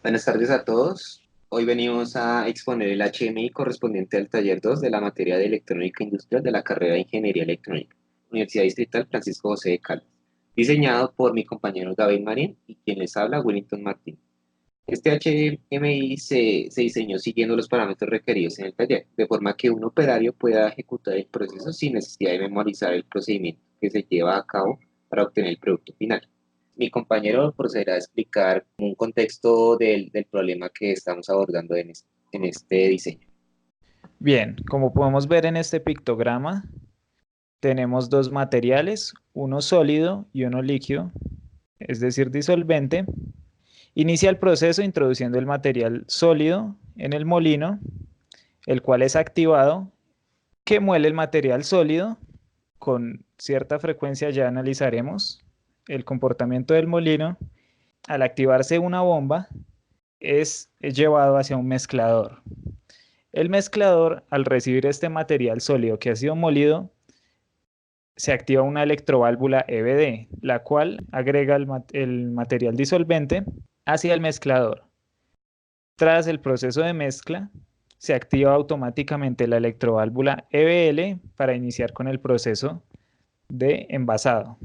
Buenas tardes a todos. Hoy venimos a exponer el HMI correspondiente al taller 2 de la materia de electrónica industrial de la carrera de Ingeniería Electrónica, Universidad Distrital Francisco José de Caldas, diseñado por mi compañero David Marín y quien les habla, Wellington Martín. Este HMI se diseñó siguiendo los parámetros requeridos en el taller, de forma que un operario pueda ejecutar el proceso sin necesidad de memorizar el procedimiento que se lleva a cabo para obtener el producto final. Mi compañero procederá a explicar un contexto del problema que estamos abordando en este diseño. Bien, como podemos ver en este pictograma, tenemos dos materiales, uno sólido y uno líquido, es decir, disolvente. Inicia el proceso introduciendo el material sólido en el molino, el cual es activado, que muele el material sólido con cierta frecuencia. Ya analizaremos el comportamiento del molino. Al activarse una bomba, es llevado hacia un mezclador. El mezclador, al recibir este material sólido que ha sido molido, se activa una electroválvula EBD, la cual agrega el material disolvente hacia el mezclador. Tras el proceso de mezcla, se activa automáticamente la electroválvula EBL para iniciar con el proceso de envasado.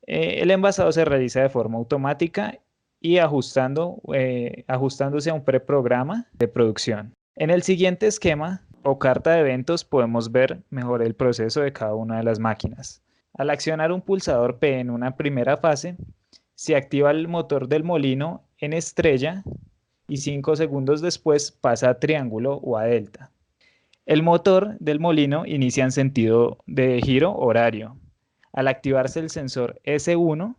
El envasado se realiza de forma automática y ajustándose a un preprograma de producción. En el siguiente esquema o carta de eventos podemos ver mejor el proceso de cada una de las máquinas. Al accionar un pulsador P en una primera fase, se activa el motor del molino en estrella y 5 segundos después pasa a triángulo o a delta. El motor del molino inicia en sentido de giro horario. Al activarse el sensor S1,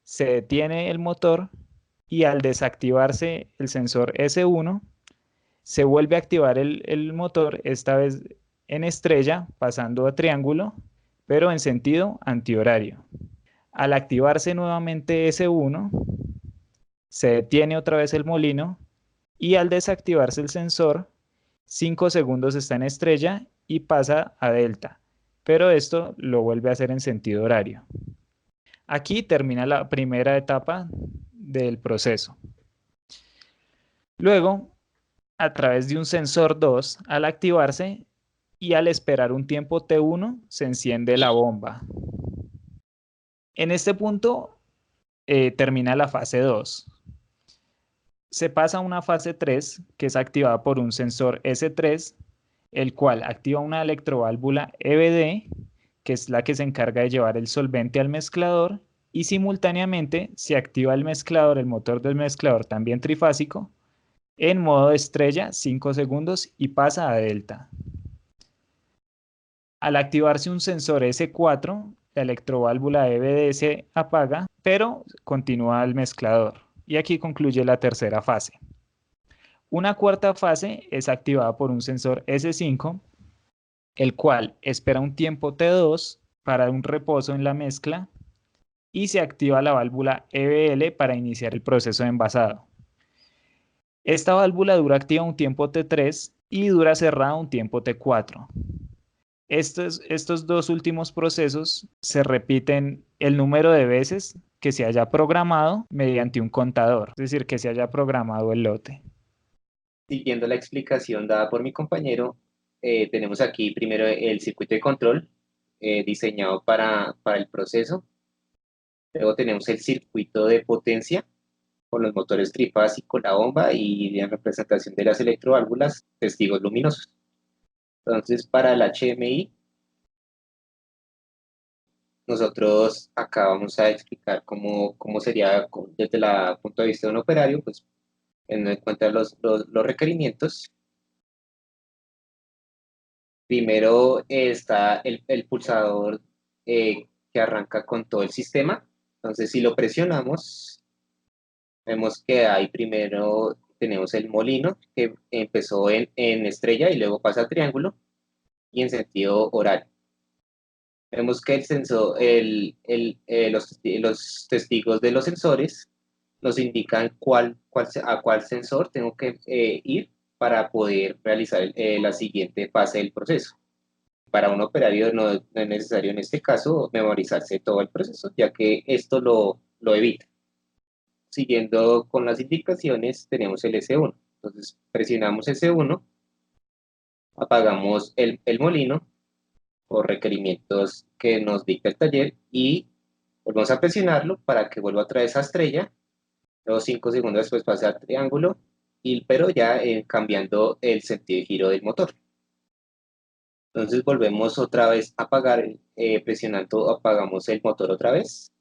se detiene el motor y al desactivarse el sensor S1, se vuelve a activar el motor, esta vez en estrella, pasando a triángulo, pero en sentido antihorario. Al activarse nuevamente S1, se detiene otra vez el molino y al desactivarse el sensor, 5 segundos está en estrella y pasa a delta, pero esto lo vuelve a hacer en sentido horario. Aquí termina la primera etapa del proceso. Luego, a través de un sensor 2, al activarse y al esperar un tiempo T1, se enciende la bomba. En este punto termina la fase 2. Se pasa a una fase 3, que es activada por un sensor S3, el cual activa una electroválvula EBD, que es la que se encarga de llevar el solvente al mezclador, y simultáneamente se activa el mezclador, el motor del mezclador también trifásico, en modo estrella 5 segundos y pasa a delta. Al activarse un sensor S4, la electroválvula EBD se apaga, pero continúa el mezclador. Y aquí concluye la tercera fase. Una cuarta fase es activada por un sensor S5, el cual espera un tiempo T2 para un reposo en la mezcla y se activa la válvula EBL para iniciar el proceso de envasado. Esta válvula dura activa un tiempo T3 y dura cerrada un tiempo T4. Estos dos últimos procesos se repiten el número de veces que se haya programado mediante un contador, es decir, que se haya programado el lote. Siguiendo la explicación dada por mi compañero, tenemos aquí primero el circuito de control diseñado para el proceso. Luego tenemos el circuito de potencia con los motores trifásicos, la bomba y la representación de las electroválvulas, testigos luminosos. Entonces, para el HMI, nosotros acá vamos a explicar cómo sería desde el punto de vista de un operario, pues teniendo en cuenta los requerimientos. Primero está el pulsador que arranca con todo el sistema. Entonces, si lo presionamos, vemos que ahí primero tenemos el molino que empezó en estrella y luego pasa a triángulo y en sentido horario. Vemos que el sensor, los testigos de los sensores nos indican a cuál sensor tengo que ir para poder realizar la siguiente fase del proceso. Para un operario no es necesario en este caso memorizarse todo el proceso, ya que esto lo evita. siguiendo con las indicaciones, tenemos el S1. Entonces, presionamos S1, apagamos el molino por requerimientos que nos dicta el taller y volvemos a presionarlo para que vuelva otra vez a estrella. Luego 5 segundos después pasa a triángulo, pero ya cambiando el sentido de giro del motor. Entonces volvemos otra vez a apagar, presionando apagamos el motor otra vez.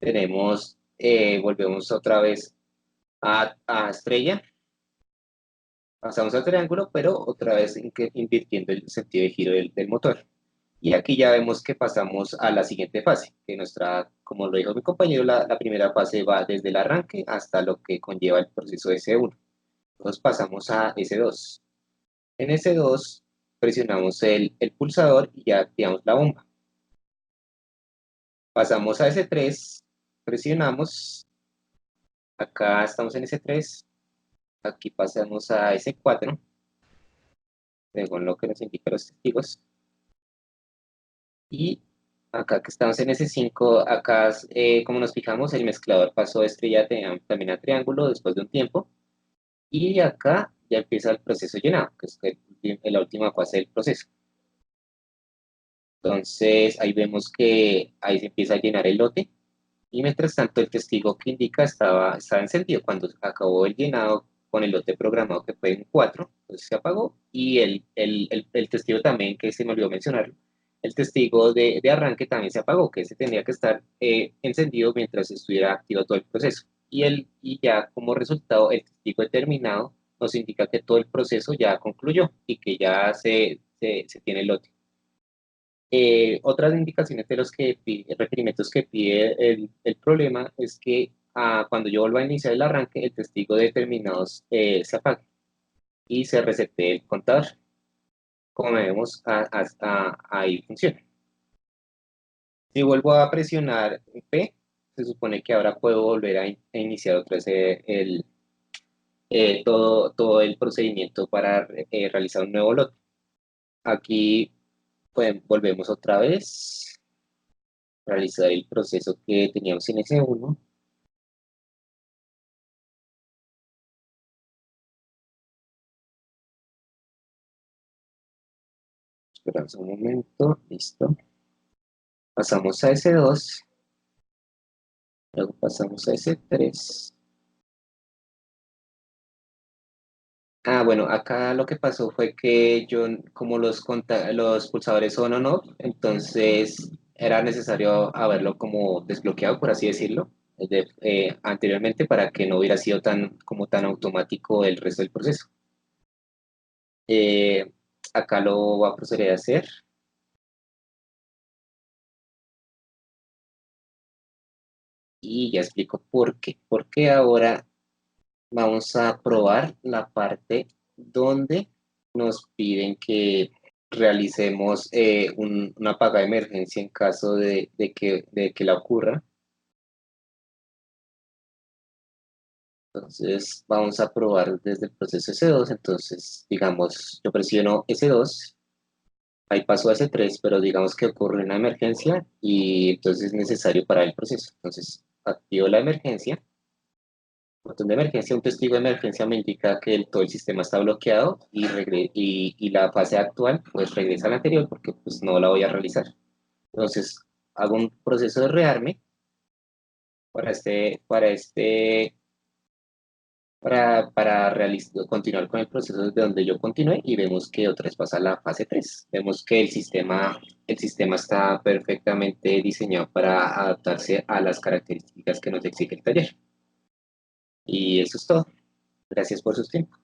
Volvemos otra vez a estrella, pasamos a triángulo, pero otra vez invirtiendo el sentido de giro del motor. Y aquí ya vemos que pasamos a la siguiente fase, que como lo dijo mi compañero, la primera fase va desde el arranque hasta lo que conlleva el proceso S1. Entonces pasamos a S2. En S2 presionamos el pulsador y ya activamos la bomba. Pasamos a S3, presionamos, acá estamos en S3, aquí pasamos a S4, según lo que nos indican los testigos. Y acá que estamos en S5, acá como nos fijamos, el mezclador pasó de estrella también a triángulo después de un tiempo. Y acá ya empieza el proceso llenado, que es la última fase del proceso. Entonces ahí vemos que ahí se empieza a llenar el lote. Y mientras tanto el testigo que indica estaba encendido. Cuando acabó el llenado con el lote programado que fue en 4, entonces se apagó. Y el testigo también, que se me olvidó mencionarlo, el testigo de arranque también se apagó, que ese tenía que estar encendido mientras estuviera activo todo el proceso. Y ya como resultado, el testigo determinado nos indica que todo el proceso ya concluyó y que ya se tiene el lote. Otras indicaciones de los requerimientos que pide el problema es que cuando yo vuelva a iniciar el arranque, el testigo determinado se apague y se resete el contador. Como vemos, ahí funciona. Si vuelvo a presionar P, se supone que ahora puedo volver a iniciar otra vez todo el procedimiento para realizar un nuevo lote. Aquí pues, volvemos otra vez a realizar el proceso que teníamos en S1. Esperamos un momento, listo. Pasamos a S2, luego pasamos a S3. Bueno, acá lo que pasó fue que como los pulsadores son on-off, entonces era necesario haberlo como desbloqueado, por así decirlo, anteriormente para que no hubiera sido tan automático el resto del proceso. Eh, Acá lo voy a proceder a hacer. Y ya explico por qué. Porque ahora vamos a probar la parte donde nos piden que realicemos una apaga de emergencia en caso de que la ocurra. Entonces vamos a probar desde el proceso S2. Entonces, digamos, yo presiono S2, ahí paso a S3, pero digamos que ocurre una emergencia y entonces es necesario parar el proceso. Entonces activo la emergencia. Botón de emergencia, un testigo de emergencia me indica que todo el sistema está bloqueado y la fase actual pues regresa a la anterior porque pues no la voy a realizar. Entonces hago un proceso de rearme para continuar con el proceso desde donde yo continué y vemos que otra vez pasa la fase 3. Vemos que el sistema está perfectamente diseñado para adaptarse a las características que nos exige el taller. Y eso es todo. Gracias por su tiempo.